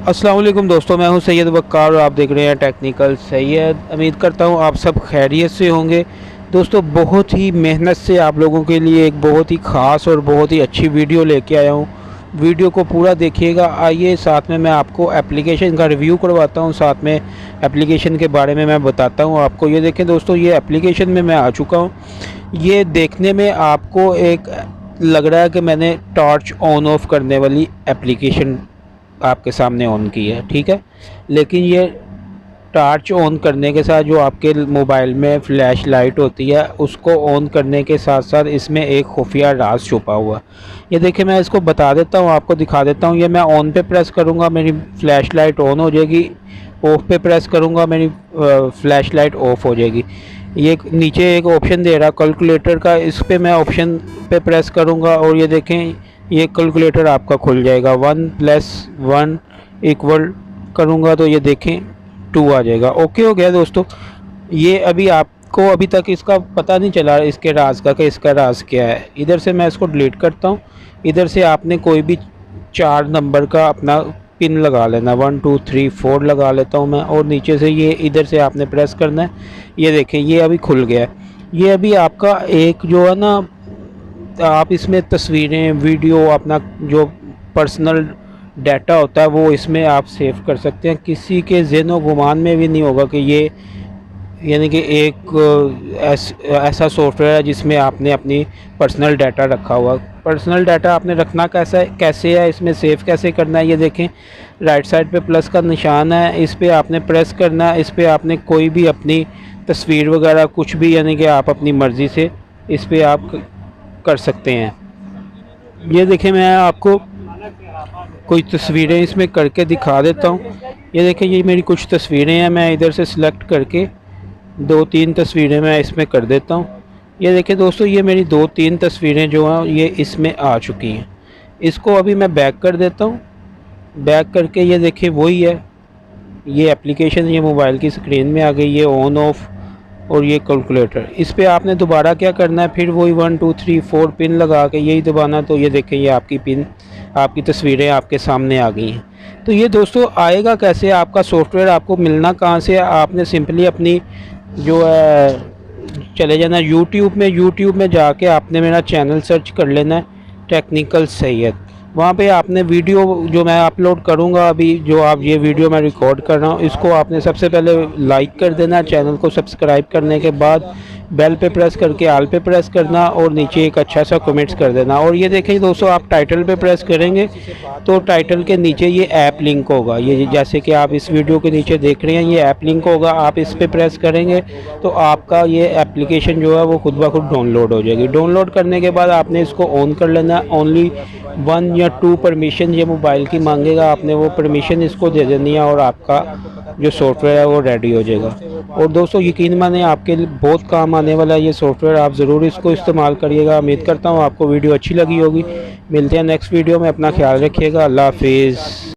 अस्सलाम वालेकुम दोस्तों, मैं हूं सैयद वक्कार और आप देख रहे हैं टेक्निकल सैयद। उम्मीद करता हूं आप सब खैरियत से होंगे। दोस्तों, बहुत ही मेहनत से आप लोगों के लिए एक बहुत ही ख़ास और बहुत ही अच्छी वीडियो लेके आया हूं। वीडियो को पूरा देखिएगा। आइए साथ में मैं आपको एप्लीकेशन का रिव्यू करवाता हूं, साथ में एप्लीकेशन के बारे में मैं बताता हूं आपको। ये देखें दोस्तों, ये एप्लीकेशन में मैं आ चुका हूँ। ये देखने में आपको एक लग रहा है कि मैंने टॉर्च ऑन ऑफ करने वाली एप्लीकेशन आपके सामने ऑन की है, ठीक है। लेकिन ये टॉर्च ऑन करने के साथ जो आपके मोबाइल में फ्लैश लाइट होती है उसको ऑन करने के साथ साथ इसमें एक खुफिया राज छुपा हुआ। ये देखिए, मैं इसको बता देता हूँ, आपको दिखा देता हूँ। ये मैं ऑन पे प्रेस करूँगा, मेरी फ्लैश लाइट ऑन हो जाएगी। ऑफ पे प्रेस करूँगा, मेरी फ्लैश लाइट ऑफ हो जाएगी। ये नीचे एक ऑप्शन दे रहा कैलकुलेटर का, इस पर मैं ऑप्शन पे प्रेस करूँगा और ये देखें, ये कैलकुलेटर आपका खुल जाएगा। 1 + 1 इक्वल करूँगा तो ये देखें 2 आ जाएगा। ओके हो गया दोस्तों। ये अभी आपको अभी तक इसका पता नहीं चला इसके राज का कि इसका राज क्या है। इधर से मैं इसको डिलीट करता हूँ। इधर से आपने कोई भी 4 नंबर का अपना पिन लगा लेना, 1 2 3 4 लगा लेता हूँ मैं। और नीचे से ये इधर से आपने प्रेस करना है। ये देखें, ये अभी खुल गया है। ये अभी आपका एक जो है ना, आप इसमें तस्वीरें, वीडियो, अपना जो पर्सनल डाटा होता है वो इसमें आप सेव कर सकते हैं। किसी के ज़हन गुमान में भी नहीं होगा कि ये यानी कि एक ऐसा सॉफ्टवेयर है जिसमें आपने अपनी पर्सनल डाटा रखा हुआ। पर्सनल डाटा आपने रखना कैसे है, इसमें सेव कैसे करना है, ये देखें। राइट साइड पे प्लस का निशान है, इस पर आपने प्रेस करना है। इस पर आपने कोई भी अपनी तस्वीर वगैरह कुछ भी, यानी कि आप अपनी मर्ज़ी से इस पर आप कर सकते हैं। ये देखें, मैं आपको कोई तस्वीरें इसमें करके दिखा देता हूँ। ये देखें, ये मेरी कुछ तस्वीरें हैं। मैं इधर से सिलेक्ट करके 2-3 तस्वीरें मैं इसमें कर देता हूँ। ये देखें दोस्तों, ये मेरी 2-3 तस्वीरें जो हैं ये इसमें आ चुकी हैं। इसको अभी मैं बैक कर देता हूँ। बैक करके ये देखें, वही है, ये एप्लीकेशन ये मोबाइल की स्क्रीन में आ गई, ये ऑन ऑफ और ये कैलकुलेटर। इस पे आपने दोबारा क्या करना है, फिर वही 1 2 3 4 पिन लगा के यही दबाना। तो ये देखें, ये आपकी पिन, आपकी तस्वीरें आपके सामने आ गई हैं। तो ये दोस्तों आएगा कैसे, आपका सॉफ्टवेयर आपको मिलना कहाँ से है? आपने सिंपली अपनी जो है चले जाना यूट्यूब में जाके आपने मेरा चैनल सर्च कर लेना है, टेक्निकल सैयद। वहाँ पे आपने वीडियो जो मैं अपलोड करूँगा, अभी जो आप ये वीडियो मैं रिकॉर्ड कर रहा हूँ, इसको आपने सबसे पहले लाइक कर देना। चैनल को सब्सक्राइब करने के बाद बेल पे प्रेस करके आल पे प्रेस करना और नीचे एक अच्छा सा कमेंट्स कर देना। और ये देखें दोस्तों, आप टाइटल पे प्रेस करेंगे तो टाइटल के नीचे ये ऐप लिंक होगा। ये जैसे कि आप इस वीडियो के नीचे देख रहे हैं, ये ऐप लिंक होगा। आप इस पर प्रेस करेंगे तो आपका ये एप्लीकेशन जो है वो खुद ब खुद डाउनलोड हो जाएगी। डाउनलोड करने के बाद आपने इसको ऑन कर लेना। ओनली 1 या 2 परमिशन ये मोबाइल की मांगेगा, आपने वो परमिशन इसको दे देनी है और आपका जो सॉफ्टवेयर है वो रेडी हो जाएगा। और दोस्तों, यकीन माने आपके लिए बहुत काम आने वाला है ये सॉफ्टवेयर। आप ज़रूर इसको इस्तेमाल करिएगा। उम्मीद करता हूँ आपको वीडियो अच्छी लगी होगी। मिलते हैं नेक्स्ट वीडियो में। अपना ख्याल रखिएगा। अल्लाह हाफिज़।